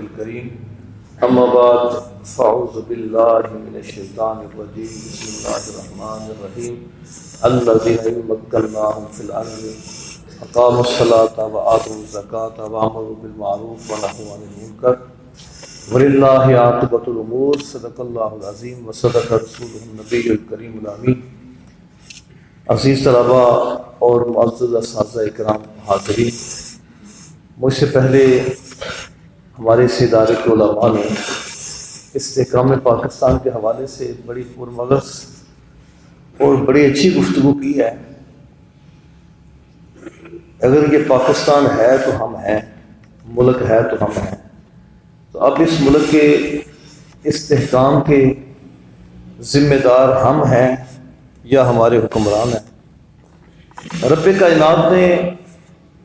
الكريم اما بعد فاعوذ بالله من الشيطان الرجيم بسم الله الرحمن الرحيم الذين مكناهم في الارض اقاموا الصلاة وآتوا الزكاة وامروا بالمعروف ونهوا عن المنكر وللہ عاقبۃ الامور صدق اللہ العظیم وصدق رسولہ النبی الکریم الامین۔ عزیز طلباء اور معزز اساتذہ اکرام حاضرین، مجھ سے پہلے ہمارے اس ادارے کے علماء نے استحکام پاکستان کے حوالے سے بڑی پرمغز اور بڑی اچھی گفتگو کی ہے۔ اگر یہ پاکستان ہے تو ہم ہیں، ملک ہے تو ہم ہیں، تو اب اس ملک کے استحکام کے ذمہ دار ہم ہیں یا ہمارے حکمران ہیں؟ رب کائنات نے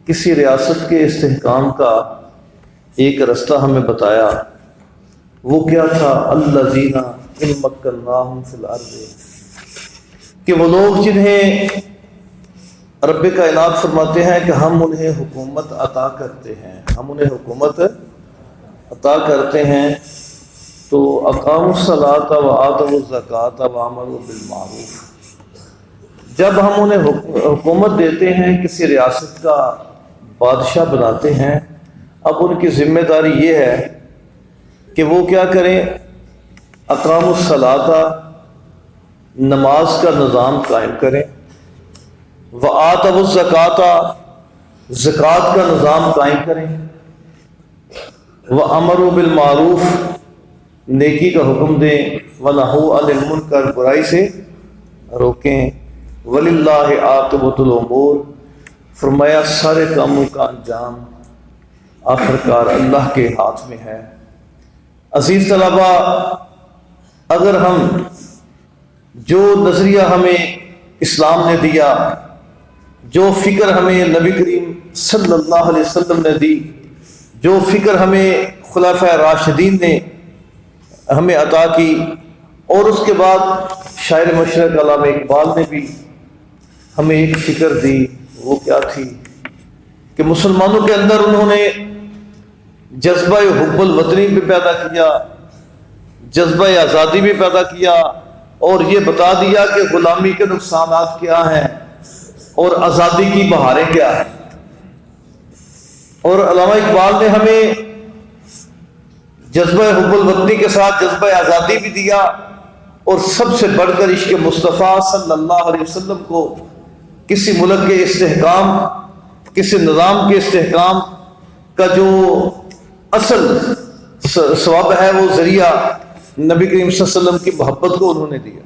کسی ریاست کے استحکام کا ایک رستہ ہمیں بتایا، وہ کیا تھا؟ الذین ان مکناہم فی الارض، کہ وہ لوگ جنہیں رب کائنات فرماتے ہیں کہ ہم انہیں حکومت عطا کرتے ہیں، ہم انہیں حکومت عطا کرتے ہیں، تو اقاموا الصلاۃ وآتوا الزکاۃ وامروا بالمعروف۔ جب ہم انہیں حکومت دیتے ہیں، کسی ریاست کا بادشاہ بناتے ہیں، اب ان کی ذمہ داری یہ ہے کہ وہ کیا کریں؟ اقاموا الصلاۃ، نماز کا نظام قائم کریں، وآتوا الزکاۃ، زکوٰۃ کا نظام قائم کریں، وامروا بالمعروف، نیکی کا حکم دیں، ونہوا عن المنکر، برائی سے روکیں، وللہ عاقبۃ الامور، فرمایا سارے کاموں کا انجام آخرکار اللہ کے ہاتھ میں ہے۔ عزیز طلباء، اگر ہم جو نظریہ ہمیں اسلام نے دیا، جو فکر ہمیں نبی کریم صلی اللہ علیہ وسلم نے دی، جو فکر ہمیں خلفائے راشدین نے ہمیں عطا کی، اور اس کے بعد شاعر مشرق علامہ اقبال نے بھی ہمیں ایک فکر دی، وہ کیا تھی کہ مسلمانوں کے اندر انہوں نے جذبہ حب الوطنی بھی پیدا کیا، جذبہ آزادی بھی پیدا کیا، اور یہ بتا دیا کہ غلامی کے نقصانات کیا ہیں اور آزادی کی بہاریں کیا ہیں۔ اور علامہ اقبال نے ہمیں جذبہ حب الوطنی کے ساتھ جذبہ آزادی بھی دیا، اور سب سے بڑھ کر عشق مصطفیٰ صلی اللہ علیہ وسلم کو کسی ملک کے استحکام، کسی نظام کے استحکام کا جو اصل ثواب ہے، وہ ذریعہ نبی کریم صلی اللہ علیہ وسلم کی محبت کو انہوں نے دیا۔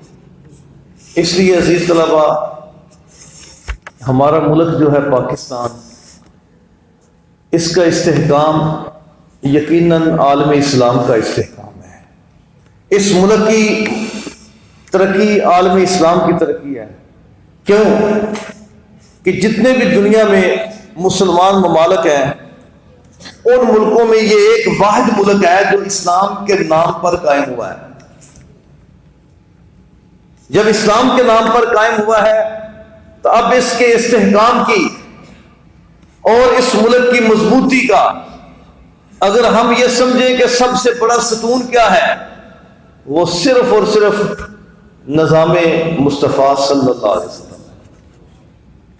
اس لیے عزیز طلباء، ہمارا ملک جو ہے پاکستان، اس کا استحکام یقیناً عالم اسلام کا استحکام ہے۔ اس ملک کی ترقی عالم اسلام کی ترقی ہے۔ کیوں؟ کہ جتنے بھی دنیا میں مسلمان ممالک ہیں، ان ملکوں میں یہ ایک واحد ملک ہے جو اسلام کے نام پر قائم ہوا ہے۔ جب اسلام کے نام پر قائم ہوا ہے تو اب اس کے استحکام کی اور اس ملک کی مضبوطی کا اگر ہم یہ سمجھیں کہ سب سے بڑا ستون کیا ہے، وہ صرف اور صرف نظام مصطفیٰ صلی اللہ علیہ وسلم۔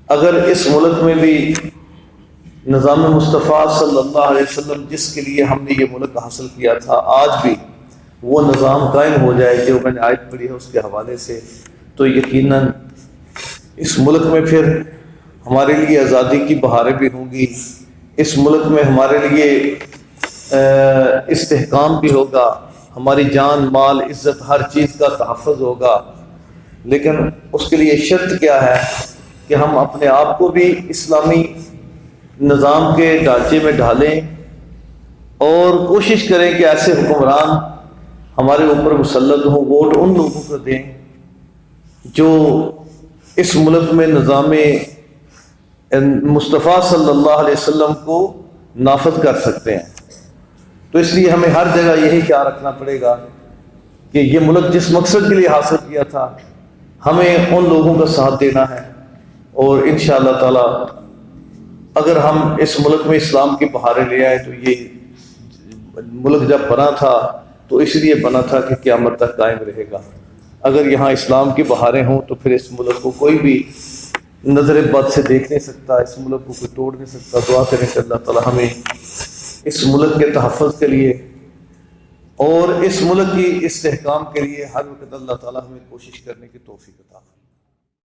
اگر اس ملک میں بھی نظام مصطفیٰ صلی اللہ علیہ وسلم جس کے لیے ہم نے یہ ملک حاصل کیا تھا، آج بھی وہ نظام قائم ہو جائے جو میں نے آیت پڑھی ہے اس کے حوالے سے، تو یقیناً اس ملک میں پھر ہمارے لیے آزادی کی بہاریں بھی ہوں گی، اس ملک میں ہمارے لیے استحکام بھی ہوگا، ہماری جان مال عزت ہر چیز کا تحفظ ہوگا۔ لیکن اس کے لیے شرط کیا ہے کہ ہم اپنے آپ کو بھی اسلامی نظام کے ڈھانچے میں ڈھالیں، اور کوشش کریں کہ ایسے حکمران ہمارے اوپر مسلط ہوں، ووٹ ان لوگوں کو دیں جو اس ملک میں نظام مصطفیٰ صلی اللہ علیہ وسلم کو نافذ کر سکتے ہیں۔ تو اس لیے ہمیں ہر جگہ یہی خیال رکھنا پڑے گا کہ یہ ملک جس مقصد کے لیے حاصل کیا تھا، ہمیں ان لوگوں کا ساتھ دینا ہے، اور انشاءاللہ تعالی اگر ہم اس ملک میں اسلام کی بہاریں لے آئے تو یہ ملک جب بنا تھا تو اس لیے بنا تھا کہ قیامت تک قائم رہے گا۔ اگر یہاں اسلام کی بہاریں ہوں تو پھر اس ملک کو کوئی بھی نظر بد سے دیکھ نہیں سکتا، اس ملک کو کوئی توڑ نہیں سکتا۔ دعا کریں کہ اللہ تعالی ہمیں اس ملک کے تحفظ کے لیے اور اس ملک کی استحکام کے لیے ہر وقت اللہ تعالی ہمیں کوشش کرنے کی توفیق عطا فرمائے۔